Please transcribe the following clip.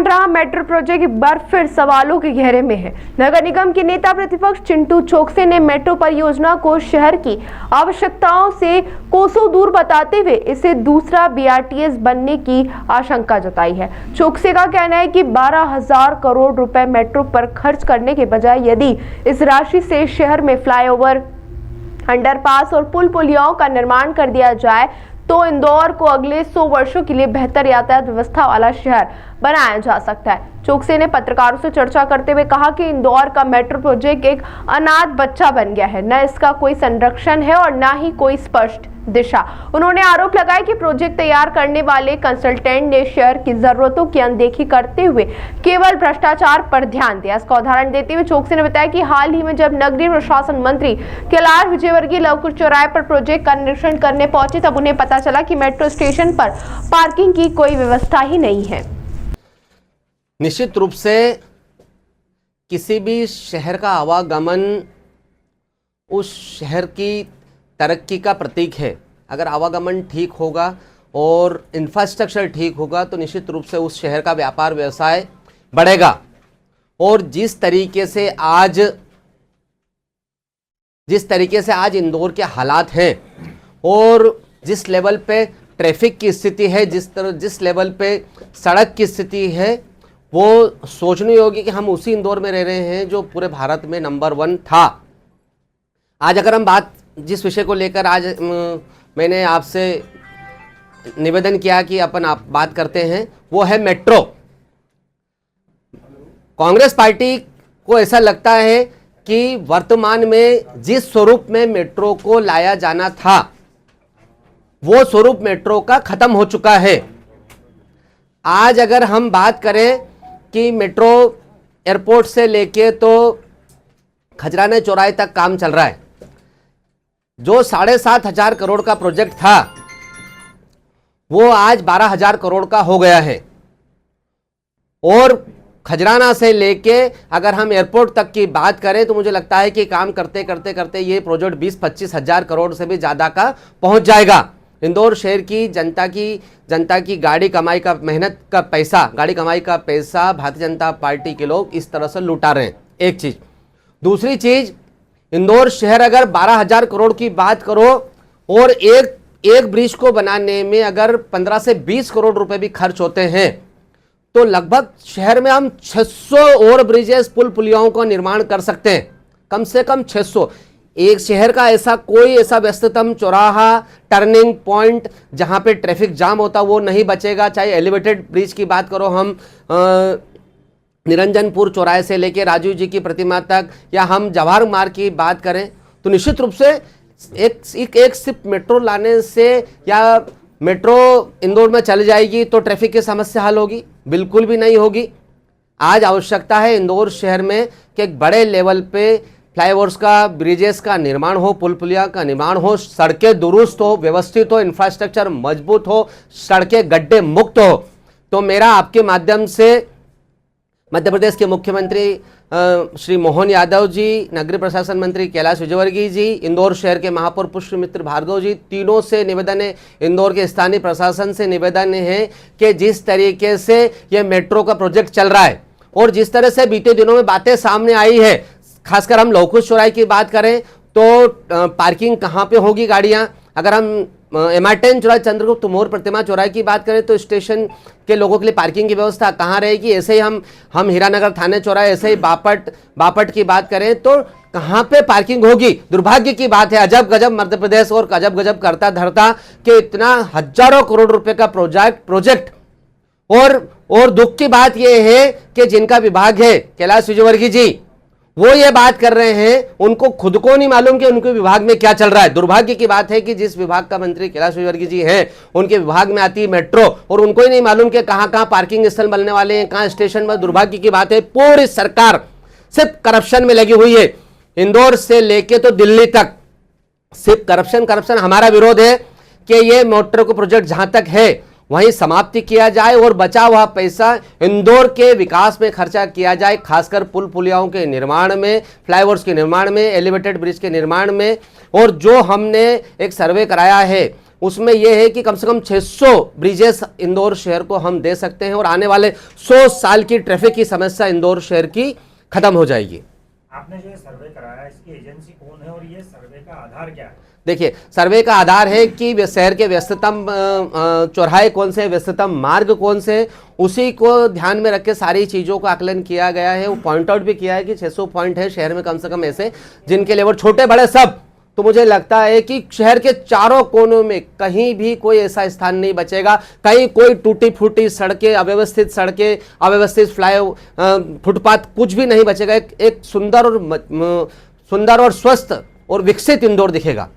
रहा metro project एक बार फिर सवालों के घेरे में है। नगर निगम के नेता प्रतिपक्ष चिंटू चोकसे ने मेट्रो परियोजना को शहर की आवश्यकताओं से कोसों दूर बताते हुए इसे दूसरा बीआरटीएस बनने की आशंका जताई है। चोकसे का कहना है कि 12,000 करोड़ रुपए मेट्रो पर खर्च करने के बजाय यदि इस राशि से शहर में फ्लाईओवर, अंडरपास और पुल पुलियाओं का निर्माण कर दिया जाए तो इंदौर को अगले 100 वर्षों के लिए बेहतर यातायात व्यवस्था वाला शहर बनाया जा सकता है। चोकसे ने पत्रकारों से चर्चा करते हुए कहा कि इंदौर का मेट्रो प्रोजेक्ट एक अनाथ बच्चा बन गया है, न इसका कोई संरक्षण है और न ही कोई स्पष्ट दिशा। उन्होंने आरोप लगाया कि प्रोजेक्ट तैयार करने वाले कंसल्टेंट ने शहर की जरूरतों की अनदेखी करते हुए केवल भ्रष्टाचार पर ध्यान दिया। इसका उदाहरण देते हुए चोकसे ने बताया कि हाल ही में जब नगरीय प्रशासन मंत्री कैलाश विजयवर्गीय लवकुश चौराहे पर प्रोजेक्ट का निरीक्षण करने पहुंचे तब उन्हें पता चला कि मेट्रो स्टेशन पर पार्किंग की कोई व्यवस्था ही नहीं है। निश्चित रूप से किसी भी शहर का आवागमन उस शहर की तरक्की का प्रतीक है। अगर आवागमन ठीक होगा और इंफ्रास्ट्रक्चर ठीक होगा तो निश्चित रूप से उस शहर का व्यापार व्यवसाय बढ़ेगा। और जिस तरीके से आज इंदौर के हालात हैं और जिस लेवल पे ट्रैफिक की स्थिति है, जिस लेवल पे सड़क की स्थिति है, वो सोचने योग्य कि हम उसी इंदौर में रह रहे हैं जो पूरे भारत में नंबर 1 था। आज अगर हम जिस विषय को लेकर आज मैंने आपसे निवेदन किया कि आप बात करते हैं, वो है मेट्रो। कांग्रेस पार्टी को ऐसा लगता है कि वर्तमान में जिस स्वरूप में मेट्रो को लाया जाना था वो स्वरूप मेट्रो का खत्म हो चुका है। आज अगर हम बात करें कि मेट्रो एयरपोर्ट से लेके तो खजराना चौराहे तक काम चल रहा है, जो 7,500 करोड़ का प्रोजेक्ट था वो आज 12,000 करोड़ का हो गया है। और खजराना से लेके अगर हम एयरपोर्ट तक की बात करें तो मुझे लगता है कि काम करते करते करते ये प्रोजेक्ट 20-25 हजार करोड़ से भी ज़्यादा का पहुंच जाएगा। इंदौर शहर की जनता की गाड़ी कमाई का मेहनत का पैसा, गाड़ी कमाई का पैसा भारतीय जनता पार्टी के लोग इस तरह से लुटा रहे हैं। एक चीज़। दूसरी चीज़, इंदौर शहर अगर 12,000 करोड़ की बात करो और एक ब्रिज को बनाने में अगर 15 से 20 करोड़ रुपए भी खर्च होते हैं तो लगभग शहर में हम 600 और ब्रिजेस, पुल पुलियाओं का निर्माण कर सकते हैं। कम से कम 600। एक शहर का कोई ऐसा व्यस्ततम चौराहा, टर्निंग पॉइंट जहां पे ट्रैफिक जाम होता वो नहीं बचेगा। चाहे एलिवेटेड ब्रिज की बात करो, हम निरंजनपुर चौराहे से लेकर राजीव जी की प्रतिमा तक, या हम जवाहर मार्ग की बात करें, तो निश्चित रूप से एक सिर्फ मेट्रो लाने से या मेट्रो इंदौर में चल जाएगी तो ट्रैफिक की समस्या हल होगी? बिल्कुल भी नहीं होगी। आज आवश्यकता है इंदौर शहर में कि एक बड़े लेवल पे फ्लाईओवर्स का, ब्रिजेस का निर्माण हो, पुल पुलिया का निर्माण हो, सड़कें दुरुस्त हो, व्यवस्थित हो, इंफ्रास्ट्रक्चर मजबूत हो, सड़कें गड्ढे मुक्त हो। तो मेरा आपके माध्यम से मध्य प्रदेश के मुख्यमंत्री श्री मोहन यादव जी, नगरीय प्रशासन मंत्री कैलाश विजयवर्गीय जी, इंदौर शहर के महापौर पुष्पमित्र भार्गव जी, तीनों से निवेदन है, इंदौर के स्थानीय प्रशासन से निवेदन है कि जिस तरीके से यह मेट्रो का प्रोजेक्ट चल रहा है और जिस तरह से बीते दिनों में बातें सामने आई है, खासकर हम लवकुश चौराहे की बात करें तो पार्किंग कहाँ पे होगी गाड़ियाँ। अगर हम MR10 चौराहे, चंद्रगुप्त मौर्य प्रतिमा चौराहे की बात करें तो स्टेशन के लोगों के लिए पार्किंग की व्यवस्था कहाँ रहेगी। ऐसे ही हम हीरानगर थाने चौराहे, ऐसे ही बापट की बात करें तो कहाँ पे पार्किंग होगी। दुर्भाग्य की बात है, अजब गजब मध्य प्रदेश और अजब गजब करता धरता कि इतना हजारों करोड़ रुपए का प्रोजेक्ट और दुख की बात यह है कि जिनका विभाग है कैलाश विजयवर्गीय जी, वो ये बात कर रहे हैं, उनको खुद को नहीं मालूम कि उनके विभाग में क्या चल रहा है। दुर्भाग्य की बात है कि जिस विभाग का मंत्री कैलाश विजयवर्गीय जी हैं, उनके विभाग में आती है मेट्रो और उनको ही नहीं मालूम कि कहां कहां पार्किंग स्थल बनने वाले हैं, कहां स्टेशन में। दुर्भाग्य की बात है, पूरी सरकार सिर्फ करप्शन में लगी हुई है। इंदौर से लेके तो दिल्ली तक सिर्फ करप्शन। हमारा विरोध है कि ये मेट्रो को प्रोजेक्ट जहां तक है वहीं समाप्ति किया जाए और बचा हुआ पैसा इंदौर के विकास में खर्चा किया जाए, खासकर पुल पुलियाओं के निर्माण में, फ्लाईओवर्स के निर्माण में, एलिवेटेड ब्रिज के निर्माण में। और जो हमने एक सर्वे कराया है उसमें यह है कि कम से कम 600 ब्रिजेस इंदौर शहर को हम दे सकते हैं और आने वाले 100 साल की ट्रैफिक की समस्या इंदौर शहर की खत्म हो जाएगी। आपने जो ये सर्वे कराया इसकी एजेंसी कौन है और ये सर्वे का आधार क्या है? देखिए, सर्वे का आधार है कि शहर के व्यस्ततम चौराहे कौन से, व्यस्ततम मार्ग कौन से, उसी को ध्यान में रख के सारी चीज़ों का आकलन किया गया है। वो पॉइंट आउट भी किया है कि 600 पॉइंट है शहर में कम से कम ऐसे जिनके लेवल छोटे बड़े सब। तो मुझे लगता है कि शहर के चारों कोनों में कहीं भी कोई ऐसा स्थान नहीं बचेगा, कहीं कोई टूटी फूटी सड़कें, अव्यवस्थित सड़कें, अव्यवस्थित फुटपाथ कुछ भी नहीं बचेगा। एक सुंदर और स्वस्थ और विकसित इंदौर दिखेगा।